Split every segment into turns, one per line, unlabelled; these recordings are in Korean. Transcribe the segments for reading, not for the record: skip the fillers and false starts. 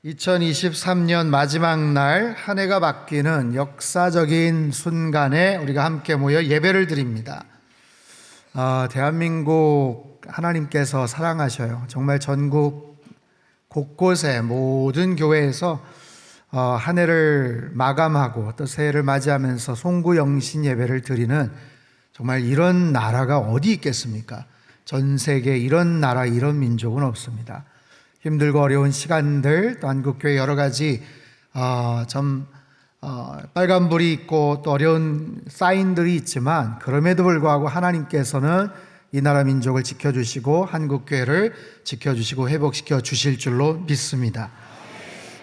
2023년 마지막 날 한 해가 바뀌는 역사적인 순간에 우리가 함께 모여 예배를 드립니다. 대한민국 하나님께서 사랑하셔요. 정말 전국 곳곳에 모든 교회에서 한 해를 마감하고 또 새해를 맞이하면서 송구영신 예배를 드리는 정말 이런 나라가 어디 있겠습니까? 전 세계에 이런 나라, 이런 민족은 없습니다. 힘들고 어려운 시간들, 또 한국교회 여러 가지 빨간불이 있고 또 어려운 사인들이 있지만 그럼에도 불구하고 하나님께서는 이 나라 민족을 지켜주시고 한국교회를 지켜주시고 회복시켜 주실 줄로 믿습니다.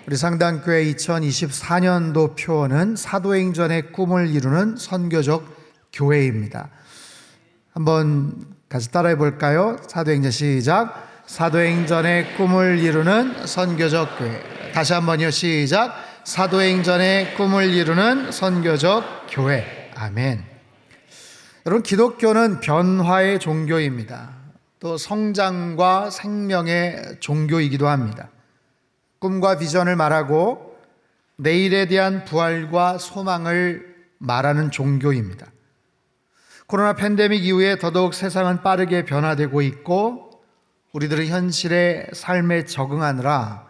우리 상당교회 2024년도 표어는 사도행전의 꿈을 이루는 선교적 교회입니다. 한번 같이 따라해 볼까요? 사도행전 시작. 사도행전의 꿈을 이루는 선교적 교회. 다시 한번요. 시작. 사도행전의 꿈을 이루는 선교적 교회. 아멘. 여러분, 기독교는 변화의 종교입니다. 또 성장과 생명의 종교이기도 합니다. 꿈과 비전을 말하고 내일에 대한 부활과 소망을 말하는 종교입니다. 코로나 팬데믹 이후에 더더욱 세상은 빠르게 변화되고 있고 우리들은 현실의 삶에 적응하느라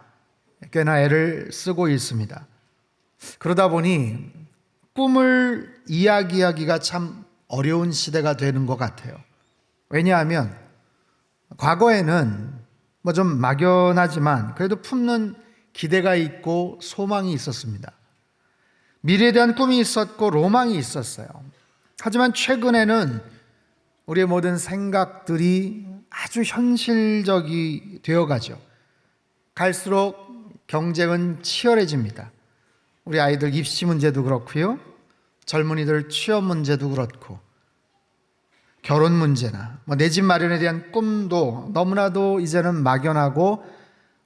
꽤나 애를 쓰고 있습니다. 그러다 보니 꿈을 이야기하기가 참 어려운 시대가 되는 것 같아요. 왜냐하면 과거에는 좀 막연하지만 그래도 품는 기대가 있고 소망이 있었습니다. 미래에 대한 꿈이 있었고 로망이 있었어요. 하지만 최근에는 우리의 모든 생각들이 아주 현실적이 되어가죠. 갈수록 경쟁은 치열해집니다. 우리 아이들 입시 문제도 그렇고요. 젊은이들 취업 문제도 그렇고 결혼 문제나 내 집 마련에 대한 꿈도 너무나도 이제는 막연하고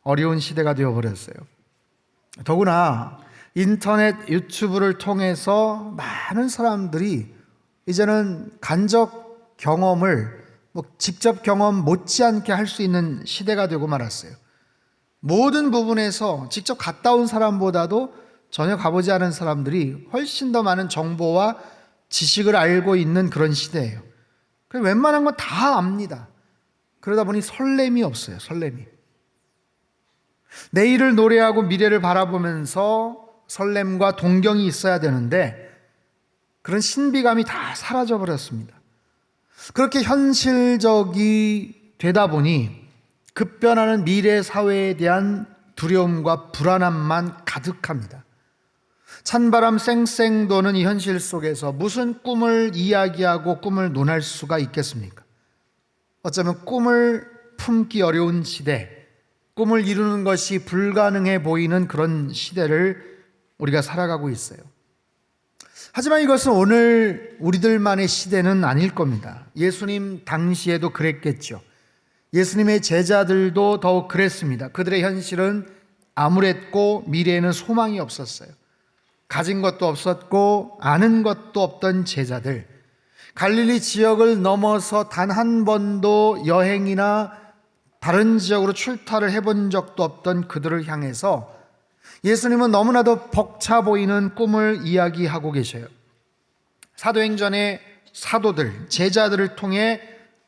어려운 시대가 되어버렸어요. 더구나 인터넷 유튜브를 통해서 많은 사람들이 이제는 간접 경험을 직접 경험 못지않게 할 수 있는 시대가 되고 말았어요. 모든 부분에서 직접 갔다 온 사람보다도 전혀 가보지 않은 사람들이 훨씬 더 많은 정보와 지식을 알고 있는 그런 시대예요. 그래서 웬만한 건 다 압니다. 그러다 보니 설렘이 없어요. 설렘이. 내일을 노래하고 미래를 바라보면서 설렘과 동경이 있어야 되는데 그런 신비감이 다 사라져 버렸습니다. 그렇게 현실적이 되다 보니 급변하는 미래 사회에 대한 두려움과 불안함만 가득합니다. 찬바람 쌩쌩 도는 이 현실 속에서 무슨 꿈을 이야기하고 꿈을 논할 수가 있겠습니까? 어쩌면 꿈을 품기 어려운 시대, 꿈을 이루는 것이 불가능해 보이는 그런 시대를 우리가 살아가고 있어요. 하지만 이것은 오늘 우리들만의 시대는 아닐 겁니다. 예수님 당시에도 그랬겠죠. 예수님의 제자들도 더욱 그랬습니다. 그들의 현실은 암울했고 미래에는 소망이 없었어요. 가진 것도 없었고 아는 것도 없던 제자들, 갈릴리 지역을 넘어서 단 한 번도 여행이나 다른 지역으로 출타를 해본 적도 없던 그들을 향해서 예수님은 너무나도 벅차 보이는 꿈을 이야기하고 계셔요. 사도행전의 사도들, 제자들을 통해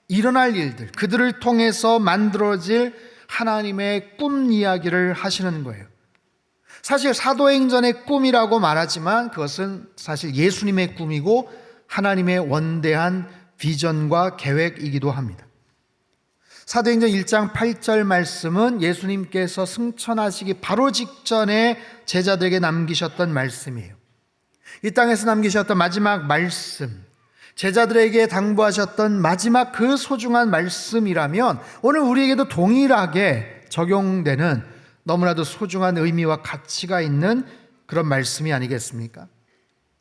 일어날 일들, 그들을 통해서 만들어질 하나님의 꿈 이야기를 하시는 거예요. 사실 사도행전의 꿈이라고 말하지만 그것은 사실 예수님의 꿈이고 하나님의 원대한 비전과 계획이기도 합니다. 사도행전 1장 8절 말씀은 예수님께서 승천하시기 바로 직전에 제자들에게 남기셨던 말씀이에요. 이 땅에서 남기셨던 마지막 말씀, 제자들에게 당부하셨던 마지막 그 소중한 말씀이라면 오늘 우리에게도 동일하게 적용되는 너무나도 소중한 의미와 가치가 있는 그런 말씀이 아니겠습니까?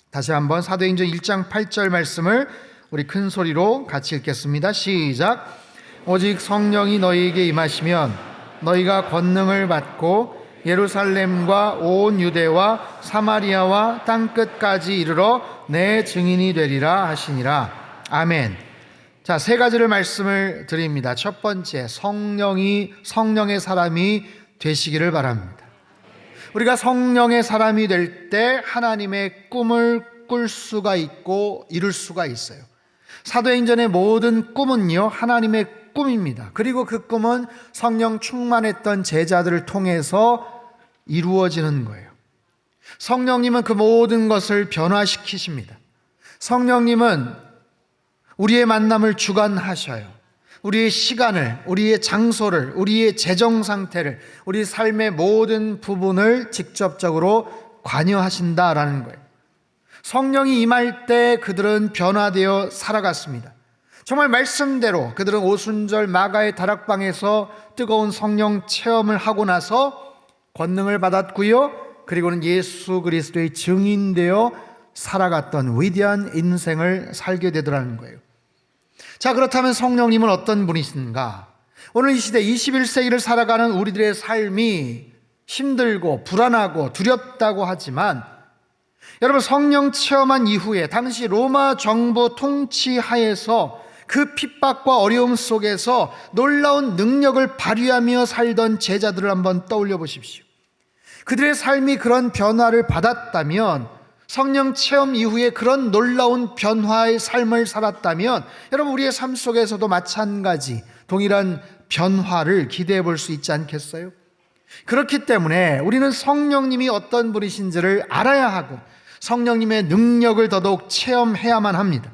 다시 한번 사도행전 1장 8절 말씀을 우리 큰 소리로 같이 읽겠습니다. 시작. 오직 성령이 너희에게 임하시면 너희가 권능을 받고 예루살렘과 온 유대와 사마리아와 땅끝까지 이르러 내 증인이 되리라 하시니라. 아멘. 자, 세 가지를 말씀을 드립니다. 첫 번째, 성령의 사람이 되시기를 바랍니다. 우리가 성령의 사람이 될 때 하나님의 꿈을 꿀 수가 있고 이룰 수가 있어요. 사도행전의 모든 꿈은요, 하나님의 꿈입니다. 그리고 그 꿈은 성령 충만했던 제자들을 통해서 이루어지는 거예요. 성령님은 그 모든 것을 변화시키십니다. 성령님은 우리의 만남을 주관하셔요. 우리의 시간을, 우리의 장소를, 우리의 재정 상태를, 우리 삶의 모든 부분을 직접적으로 관여하신다라는 거예요. 성령이 임할 때 그들은 변화되어 살아갔습니다. 정말 말씀대로 그들은 오순절 마가의 다락방에서 뜨거운 성령 체험을 하고 나서 권능을 받았고요, 그리고는 예수 그리스도의 증인되어 살아갔던 위대한 인생을 살게 되더라는 거예요. 자, 그렇다면 성령님은 어떤 분이신가? 오늘 이 시대 21세기를 살아가는 우리들의 삶이 힘들고 불안하고 두렵다고 하지만, 여러분, 성령 체험한 이후에 당시 로마 정부 통치 하에서 그 핍박과 어려움 속에서 놀라운 능력을 발휘하며 살던 제자들을 한번 떠올려 보십시오. 그들의 삶이 그런 변화를 받았다면, 성령 체험 이후에 그런 놀라운 변화의 삶을 살았다면, 여러분, 우리의 삶 속에서도 마찬가지 동일한 변화를 기대해 볼 수 있지 않겠어요? 그렇기 때문에 우리는 성령님이 어떤 분이신지를 알아야 하고 성령님의 능력을 더더욱 체험해야만 합니다.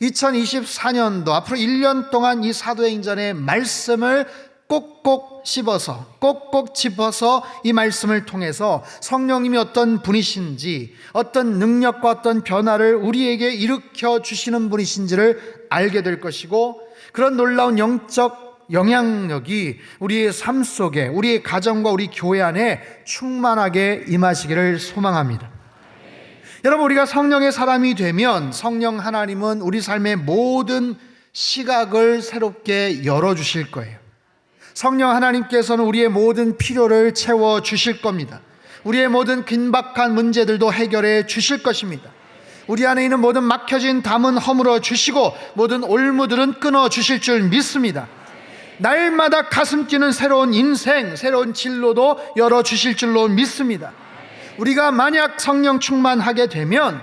2024년도 앞으로 1년 동안 이 사도행전의 말씀을 꼭꼭 씹어서, 꼭꼭 짚어서 이 말씀을 통해서 성령님이 어떤 분이신지, 어떤 능력과 어떤 변화를 우리에게 일으켜 주시는 분이신지를 알게 될 것이고, 그런 놀라운 영적 영향력이 우리의 삶 속에, 우리의 가정과 우리 교회 안에 충만하게 임하시기를 소망합니다. 여러분, 우리가 성령의 사람이 되면 성령 하나님은 우리 삶의 모든 시각을 새롭게 열어주실 거예요. 성령 하나님께서는 우리의 모든 필요를 채워주실 겁니다. 우리의 모든 긴박한 문제들도 해결해 주실 것입니다. 우리 안에 있는 모든 막혀진 담은 허물어 주시고 모든 올무들은 끊어 주실 줄 믿습니다. 날마다 가슴 뛰는 새로운 인생, 새로운 진로도 열어주실 줄로 믿습니다. 우리가 만약 성령 충만하게 되면,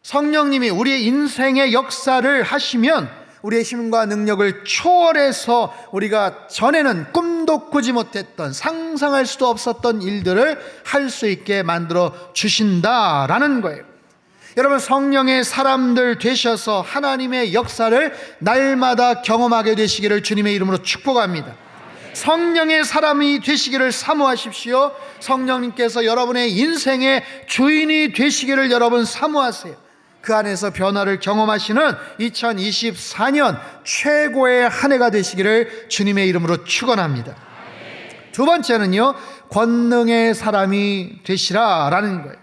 성령님이 우리의 인생의 역사를 하시면 우리의 힘과 능력을 초월해서 우리가 전에는 꿈도 꾸지 못했던, 상상할 수도 없었던 일들을 할 수 있게 만들어 주신다라는 거예요. 여러분, 성령의 사람들 되셔서 하나님의 역사를 날마다 경험하게 되시기를 주님의 이름으로 축복합니다. 성령의 사람이 되시기를 사모하십시오. 성령님께서 여러분의 인생의 주인이 되시기를 여러분 사모하세요. 그 안에서 변화를 경험하시는 2024년 최고의 한 해가 되시기를 주님의 이름으로 축원합니다. 두 번째는요, 권능의 사람이 되시라라는 거예요.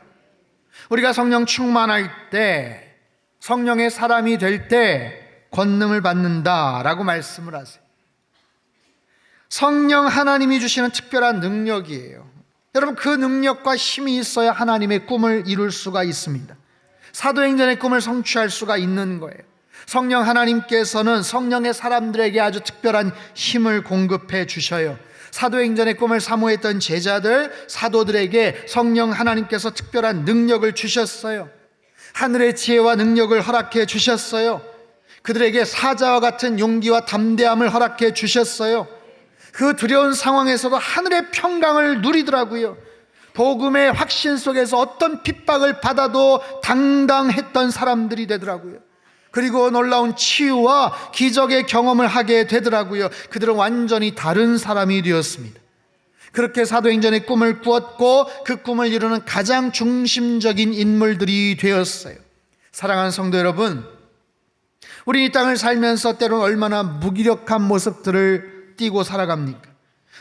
우리가 성령 충만할 때, 성령의 사람이 될 때 권능을 받는다라고 말씀을 하세요. 성령 하나님이 주시는 특별한 능력이에요. 여러분, 그 능력과 힘이 있어야 하나님의 꿈을 이룰 수가 있습니다. 사도행전의 꿈을 성취할 수가 있는 거예요. 성령 하나님께서는 성령의 사람들에게 아주 특별한 힘을 공급해 주셔요. 사도행전의 꿈을 사모했던 제자들, 사도들에게 성령 하나님께서 특별한 능력을 주셨어요. 하늘의 지혜와 능력을 허락해 주셨어요. 그들에게 사자와 같은 용기와 담대함을 허락해 주셨어요. 그 두려운 상황에서도 하늘의 평강을 누리더라고요. 복음의 확신 속에서 어떤 핍박을 받아도 당당했던 사람들이 되더라고요. 그리고 놀라운 치유와 기적의 경험을 하게 되더라고요. 그들은 완전히 다른 사람이 되었습니다. 그렇게 사도행전의 꿈을 꾸었고 그 꿈을 이루는 가장 중심적인 인물들이 되었어요. 사랑하는 성도 여러분, 우리 이 땅을 살면서 때로는 얼마나 무기력한 모습들을 띠고 살아갑니까?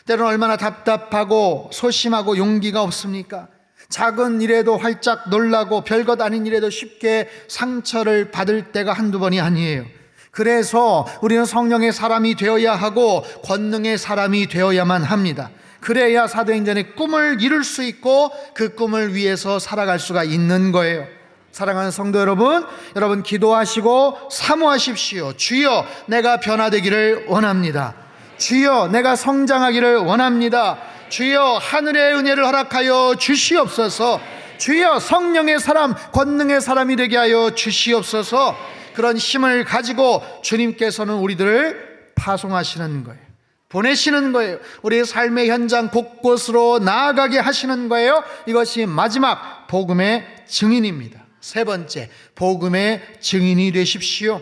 때로는 얼마나 답답하고 소심하고 용기가 없습니까? 작은 일에도 활짝 놀라고 별것 아닌 일에도 쉽게 상처를 받을 때가 한두 번이 아니에요. 그래서 우리는 성령의 사람이 되어야 하고 권능의 사람이 되어야만 합니다. 그래야 사도행전의 꿈을 이룰 수 있고 그 꿈을 위해서 살아갈 수가 있는 거예요. 사랑하는 성도 여러분, 여러분 기도하시고 사모하십시오. 주여, 내가 변화되기를 원합니다. 주여, 내가 성장하기를 원합니다. 주여 하늘의 은혜를 허락하여 주시옵소서. 주여 성령의 사람, 권능의 사람이 되게 하여 주시옵소서. 그런 힘을 가지고 주님께서는 우리들을 파송하시는 거예요. 보내시는 거예요. 우리의 삶의 현장 곳곳으로 나아가게 하시는 거예요. 이것이 마지막 복음의 증인입니다. 세 번째, 복음의 증인이 되십시오.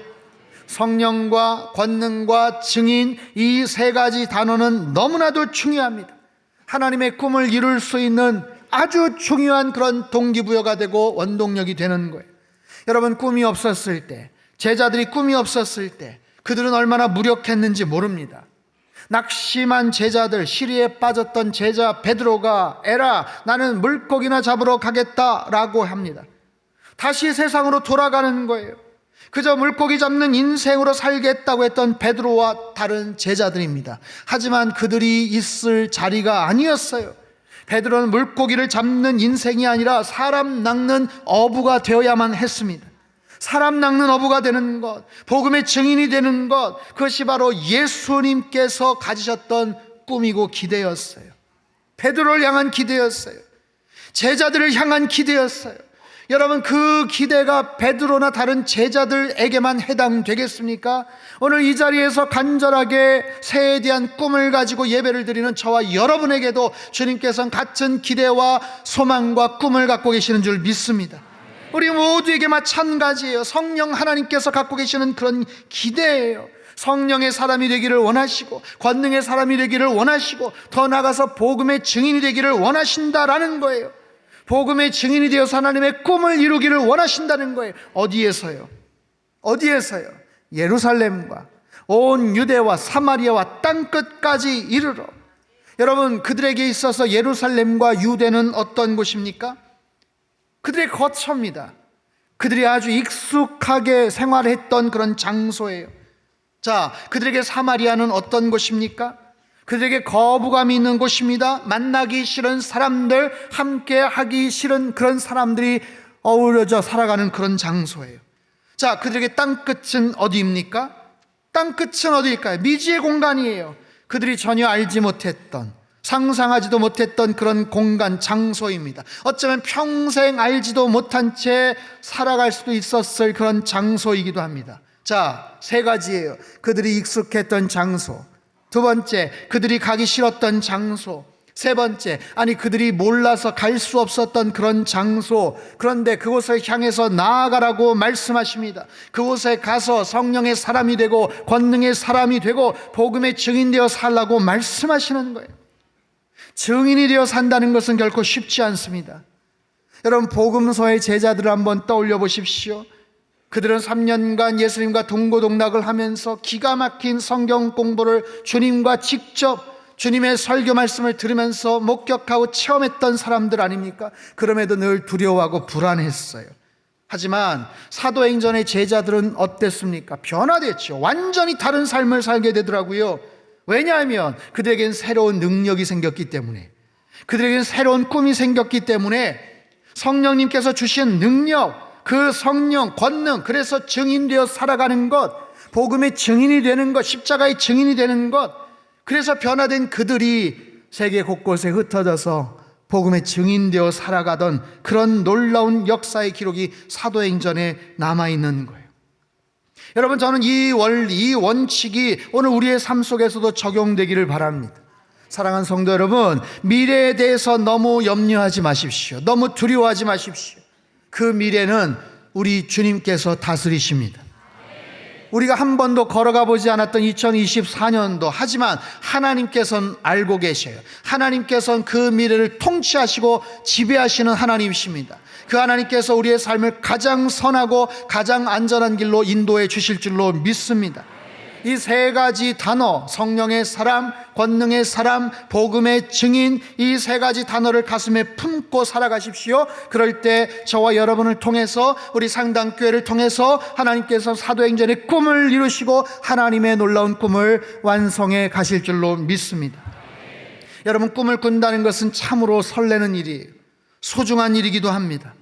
성령과 권능과 증인, 이 세 가지 단어는 너무나도 중요합니다. 하나님의 꿈을 이룰 수 있는 아주 중요한 그런 동기부여가 되고 원동력이 되는 거예요. 여러분, 꿈이 없었을 때, 제자들이 꿈이 없었을 때 그들은 얼마나 무력했는지 모릅니다. 낙심한 제자들, 시리에 빠졌던 제자 베드로가 에라, 나는 물고기나 잡으러 가겠다라고 합니다. 다시 세상으로 돌아가는 거예요. 그저 물고기 잡는 인생으로 살겠다고 했던 베드로와 다른 제자들입니다. 하지만 그들이 있을 자리가 아니었어요. 베드로는 물고기를 잡는 인생이 아니라 사람 낚는 어부가 되어야만 했습니다. 사람 낚는 어부가 되는 것, 복음의 증인이 되는 것, 그것이 바로 예수님께서 가지셨던 꿈이고 기대였어요. 베드로를 향한 기대였어요. 제자들을 향한 기대였어요. 여러분, 그 기대가 베드로나 다른 제자들에게만 해당되겠습니까? 오늘 이 자리에서 간절하게 새해에 대한 꿈을 가지고 예배를 드리는 저와 여러분에게도 주님께서는 같은 기대와 소망과 꿈을 갖고 계시는 줄 믿습니다. 우리 모두에게 마찬가지예요. 성령 하나님께서 갖고 계시는 그런 기대예요. 성령의 사람이 되기를 원하시고, 권능의 사람이 되기를 원하시고, 더 나아가서 복음의 증인이 되기를 원하신다라는 거예요. 복음의 증인이 되어서 하나님의 꿈을 이루기를 원하신다는 거예요. 어디에서요? 어디에서요? 예루살렘과 온 유대와 사마리아와 땅끝까지 이르러. 여러분, 그들에게 있어서 예루살렘과 유대는 어떤 곳입니까? 그들의 거처입니다. 그들이 아주 익숙하게 생활했던 그런 장소예요. 자, 그들에게 사마리아는 어떤 곳입니까? 그들에게 거부감이 있는 곳입니다. 만나기 싫은 사람들, 함께 하기 싫은 그런 사람들이 어우러져 살아가는 그런 장소예요. 자, 그들에게 땅끝은 어디입니까? 땅끝은 어디일까요? 미지의 공간이에요. 그들이 전혀 알지 못했던, 상상하지도 못했던 그런 공간, 장소입니다. 어쩌면 평생 알지도 못한 채 살아갈 수도 있었을 그런 장소이기도 합니다. 자, 세 가지예요. 그들이 익숙했던 장소, 두 번째, 그들이 가기 싫었던 장소, 세 번째, 그들이 몰라서 갈 수 없었던 그런 장소. 그런데 그곳을 향해서 나아가라고 말씀하십니다. 그곳에 가서 성령의 사람이 되고 권능의 사람이 되고 복음의 증인되어 살라고 말씀하시는 거예요. 증인이 되어 산다는 것은 결코 쉽지 않습니다. 여러분, 복음서의 제자들을 한번 떠올려 보십시오. 그들은 3년간 예수님과 동고동락을 하면서 기가 막힌 성경 공부를 주님과 직접 주님의 설교 말씀을 들으면서 목격하고 체험했던 사람들 아닙니까? 그럼에도 늘 두려워하고 불안했어요. 하지만 사도행전의 제자들은 어땠습니까? 변화됐죠. 완전히 다른 삶을 살게 되더라고요. 왜냐하면 그들에겐 새로운 능력이 생겼기 때문에, 그들에겐 새로운 꿈이 생겼기 때문에 성령님께서 주신 능력, 그 성령, 권능, 그래서 증인되어 살아가는 것, 복음의 증인이 되는 것, 십자가의 증인이 되는 것, 그래서 변화된 그들이 세계 곳곳에 흩어져서 복음의 증인되어 살아가던 그런 놀라운 역사의 기록이 사도행전에 남아있는 거예요. 여러분, 저는 이 원칙이 오늘 우리의 삶 속에서도 적용되기를 바랍니다. 사랑하는 성도 여러분, 미래에 대해서 너무 염려하지 마십시오. 너무 두려워하지 마십시오. 그 미래는 우리 주님께서 다스리십니다. 우리가 한 번도 걸어가 보지 않았던 2024년도, 하지만 하나님께서는 알고 계셔요. 하나님께서는 그 미래를 통치하시고 지배하시는 하나님이십니다. 그 하나님께서 우리의 삶을 가장 선하고 가장 안전한 길로 인도해 주실 줄로 믿습니다. 이 세 가지 단어, 성령의 사람, 권능의 사람, 복음의 증인, 이 세 가지 단어를 가슴에 품고 살아가십시오. 그럴 때 저와 여러분을 통해서, 우리 상당교회를 통해서 하나님께서 사도행전의 꿈을 이루시고 하나님의 놀라운 꿈을 완성해 가실 줄로 믿습니다. 여러분, 꿈을 꾼다는 것은 참으로 설레는 일이에요. 소중한 일이기도 합니다.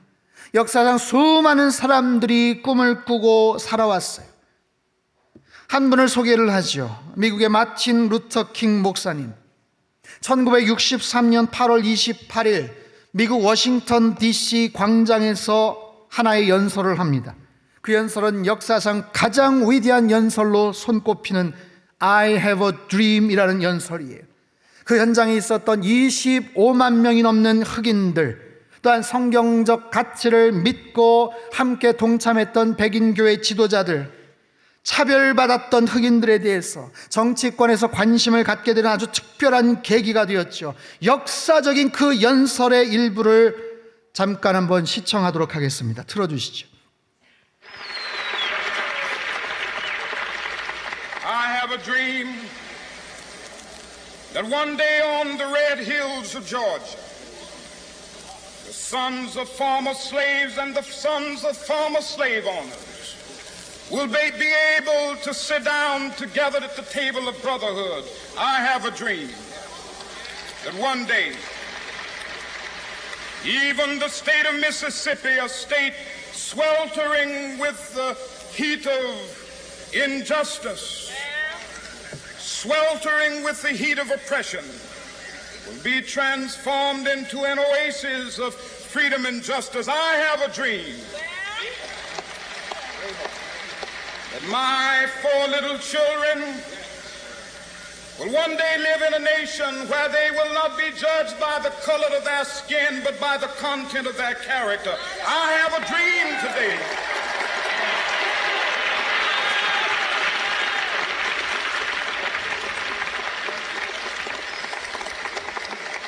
역사상 수많은 사람들이 꿈을 꾸고 살아왔어요. 한 분을 소개를 하죠. 미국의 마틴 루터 킹 목사님. 1963년 8월 28일 미국 워싱턴 DC 광장에서 하나의 연설을 합니다. 그 연설은 역사상 가장 위대한 연설로 손꼽히는 I have a dream 이라는 연설이에요. 그 현장에 있었던 25만 명이 넘는 흑인들, 또한 성경적 가치를 믿고 함께 동참했던 백인교회 지도자들, 차별받았던 흑인들에 대해서 정치권에서 관심을 갖게 되는 아주 특별한 계기가 되었죠. 역사적인 그 연설의 일부를 잠깐 한번 시청하도록 하겠습니다. 틀어주시죠.
I have a dream that one day on the red hills of Georgia, the sons of former slaves and the sons of former slave owners will be able to sit down together at the table of brotherhood. I have a dream that one day, even the state of Mississippi, a state sweltering with the heat of injustice, sweltering with the heat of oppression, will be transformed into an oasis of freedom and justice. I have a dream that my 4 little children will one day live in a nation where they will not be judged by the color of their skin, but by the content of their character. I have a dream today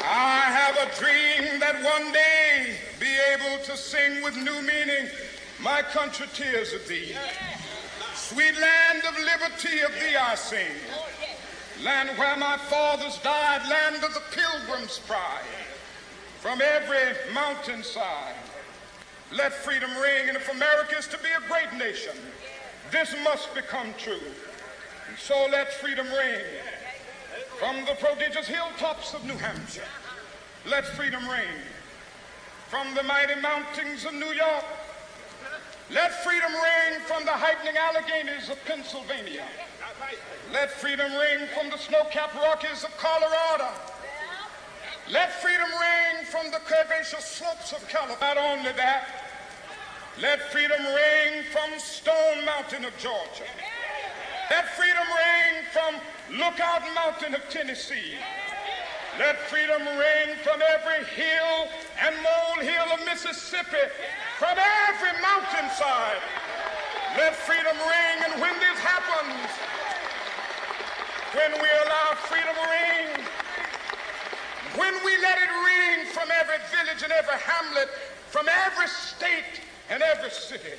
I have a dream that one day be able to sing with new meaning, my country, tears of thee. Sweet land of liberty, of thee I sing. Land where my fathers died, land of the pilgrim's pride. From every mountainside, let freedom ring. And if America is to be a great nation, this must become true. And so let freedom ring. From the prodigious hilltops of New Hampshire, let freedom ring. From the mighty mountains of New York, let freedom ring. From the heightening Alleghenies of Pennsylvania, let freedom ring. From the snow-capped Rockies of Colorado, let freedom ring. From the curvaceous slopes of California. Not only that, let freedom ring from Stone Mountain of Georgia. Let freedom ring from Lookout Mountain of Tennessee. Let freedom ring from every hill and molehill of Mississippi, from every mountainside. Let freedom ring. And when this happens, when we allow freedom to ring, when we let it ring from every village and every hamlet, from every state and every city,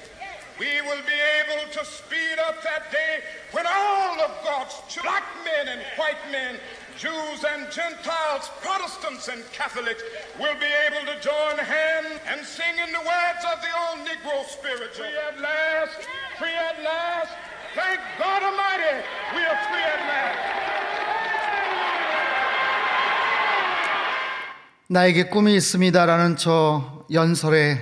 we will be able to speed up that day when all of God's children, black men and white men, Jews and Gentiles, Protestants and Catholics, will be able to join hands and sing in the words of the old Negro spiritual. Free at last, free at last, thank God Almighty, we are free at last.
나에게 꿈이 있습니다라는 저 연설에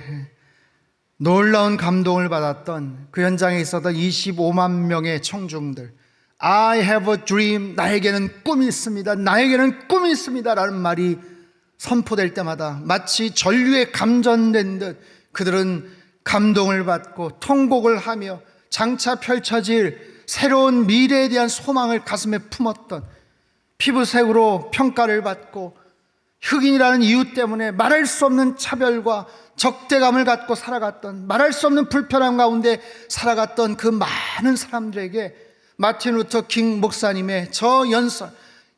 놀라운 감동을 받았던 그 현장에 있었던 25만 명의 청중들, I have a dream, 나에게는 꿈이 있습니다, 나에게는 꿈이 있습니다 라는 말이 선포될 때마다 마치 전류에 감전된 듯 그들은 감동을 받고 통곡을 하며 장차 펼쳐질 새로운 미래에 대한 소망을 가슴에 품었던, 피부색으로 평가를 받고 흑인이라는 이유 때문에 말할 수 없는 차별과 적대감을 갖고 살아갔던, 말할 수 없는 불편함 가운데 살아갔던 그 많은 사람들에게 마틴 루터 킹 목사님의 저 연설,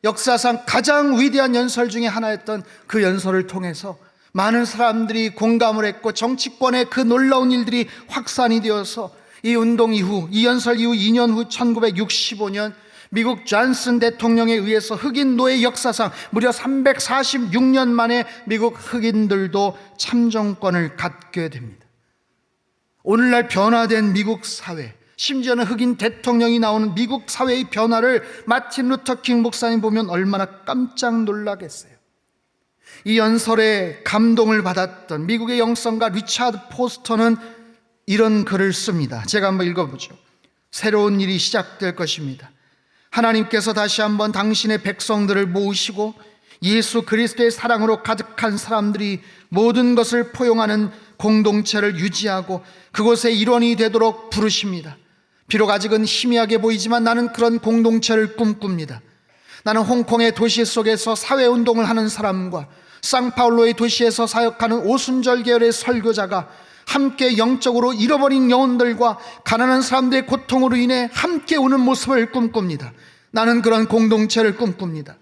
역사상 가장 위대한 연설 중에 하나였던 그 연설을 통해서 많은 사람들이 공감을 했고, 정치권의 그 놀라운 일들이 확산이 되어서 이 운동 이후, 이 연설 이후 2년 후 1965년 미국 존슨 대통령에 의해서 흑인 노예 역사상 무려 346년 만에 미국 흑인들도 참정권을 갖게 됩니다. 오늘날 변화된 미국 사회, 심지어는 흑인 대통령이 나오는 미국 사회의 변화를 마틴 루터 킹 목사님 보면 얼마나 깜짝 놀라겠어요. 이 연설에 감동을 받았던 미국의 영성가 리차드 포스터는 이런 글을 씁니다. 제가 한번 읽어보죠. 새로운 일이 시작될 것입니다. 하나님께서 다시 한번 당신의 백성들을 모으시고 예수 그리스도의 사랑으로 가득한 사람들이 모든 것을 포용하는 공동체를 유지하고 그곳의 일원이 되도록 부르십니다. 비록 아직은 희미하게 보이지만 나는 그런 공동체를 꿈꿉니다. 나는 홍콩의 도시 속에서 사회운동을 하는 사람과 상파울로의 도시에서 사역하는 오순절 계열의 설교자가 함께 영적으로 잃어버린 영혼들과 가난한 사람들의 고통으로 인해 함께 우는 모습을 꿈꿉니다. 나는 그런 공동체를 꿈꿉니다.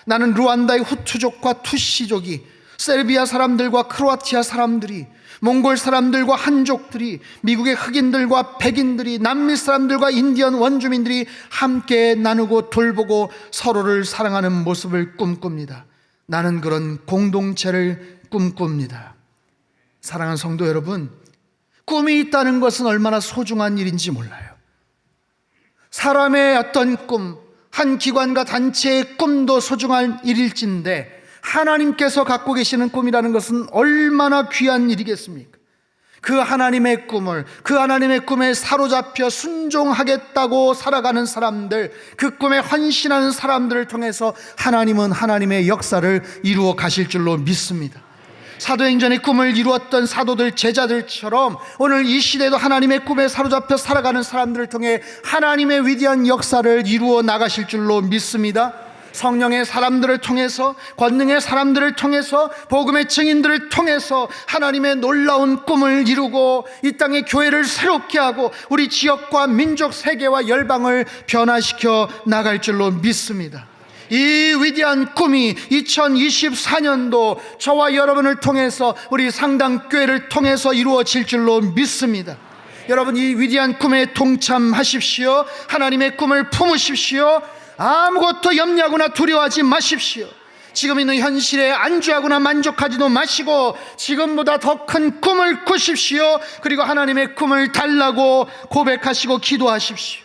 나는 루안다의 후투족과 투시족이, 세르비아 사람들과 크로아티아 사람들이, 몽골 사람들과 한족들이, 미국의 흑인들과 백인들이, 남미 사람들과 인디언 원주민들이 함께 나누고 돌보고 서로를 사랑하는 모습을 꿈꿉니다. 나는 그런 공동체를 꿈꿉니다. 사랑하는 성도 여러분, 꿈이 있다는 것은 얼마나 소중한 일인지 몰라요. 사람의 어떤 꿈, 한 기관과 단체의 꿈도 소중한 일일진데 하나님께서 갖고 계시는 꿈이라는 것은 얼마나 귀한 일이겠습니까? 그 하나님의 꿈을, 그 하나님의 꿈에 사로잡혀 순종하겠다고 살아가는 사람들, 그 꿈에 헌신하는 사람들을 통해서 하나님은 하나님의 역사를 이루어 가실 줄로 믿습니다. 사도행전의 꿈을 이루었던 사도들, 제자들처럼 오늘 이 시대에도 하나님의 꿈에 사로잡혀 살아가는 사람들을 통해 하나님의 위대한 역사를 이루어 나가실 줄로 믿습니다. 성령의 사람들을 통해서, 권능의 사람들을 통해서, 복음의 증인들을 통해서 하나님의 놀라운 꿈을 이루고 이 땅의 교회를 새롭게 하고 우리 지역과 민족, 세계와 열방을 변화시켜 나갈 줄로 믿습니다. 이 위대한 꿈이 2024년도 저와 여러분을 통해서, 우리 상당교회를 통해서 이루어질 줄로 믿습니다. 여러분, 이 위대한 꿈에 동참하십시오. 하나님의 꿈을 품으십시오. 아무것도 염려하거나 두려워하지 마십시오. 지금 있는 현실에 안주하거나 만족하지도 마시고 지금보다 더 큰 꿈을 꾸십시오. 그리고 하나님의 꿈을 달라고 고백하시고 기도하십시오.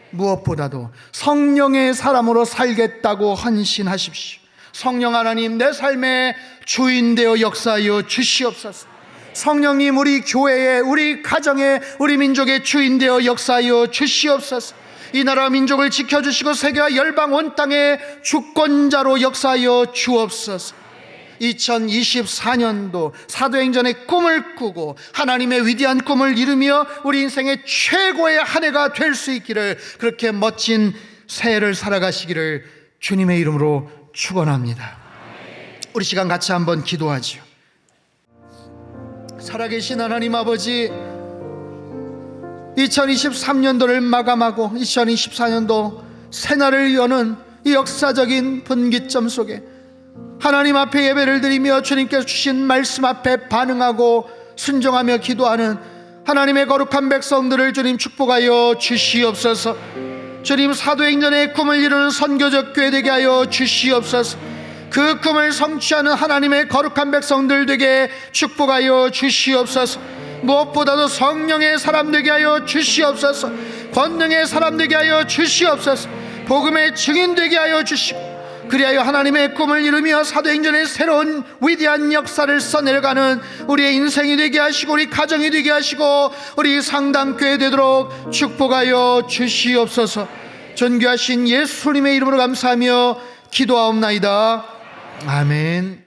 무엇보다도 성령의 사람으로 살겠다고 헌신하십시오. 성령 하나님, 내 삶의 주인 되어 역사하여 주시옵소서. 성령님, 우리 교회에, 우리 가정에, 우리 민족의 주인 되어 역사하여 주시옵소서. 이 나라 민족을 지켜주시고 세계와 열방 온 땅의 주권자로 역사하여 주옵소서. 2024년도 사도행전의 꿈을 꾸고 하나님의 위대한 꿈을 이루며 우리 인생의 최고의 한 해가 될 수 있기를, 그렇게 멋진 새해를 살아가시기를 주님의 이름으로 축원합니다. 우리 시간 같이 한번 기도하죠. 살아계신 하나님 아버지, 2023년도를 마감하고 2024년도 새날을 여는 이 역사적인 분기점 속에 하나님 앞에 예배를 드리며 주님께서 주신 말씀 앞에 반응하고 순종하며 기도하는 하나님의 거룩한 백성들을 주님 축복하여 주시옵소서. 주님, 사도행전의 꿈을 이루는 선교적 교회 되게 하여 주시옵소서. 그 꿈을 성취하는 하나님의 거룩한 백성들 되게 축복하여 주시옵소서. 무엇보다도 성령의 사람 되게 하여 주시옵소서. 권능의 사람 되게 하여 주시옵소서. 복음의 증인 되게 하여 주시고, 그리하여 하나님의 꿈을 이루며 사도행전의 새로운 위대한 역사를 써내려가는 우리의 인생이 되게 하시고 우리 가정이 되게 하시고 우리 상당교회 되도록 축복하여 주시옵소서. 존귀하신 예수님의 이름으로 감사하며 기도하옵나이다. 아멘.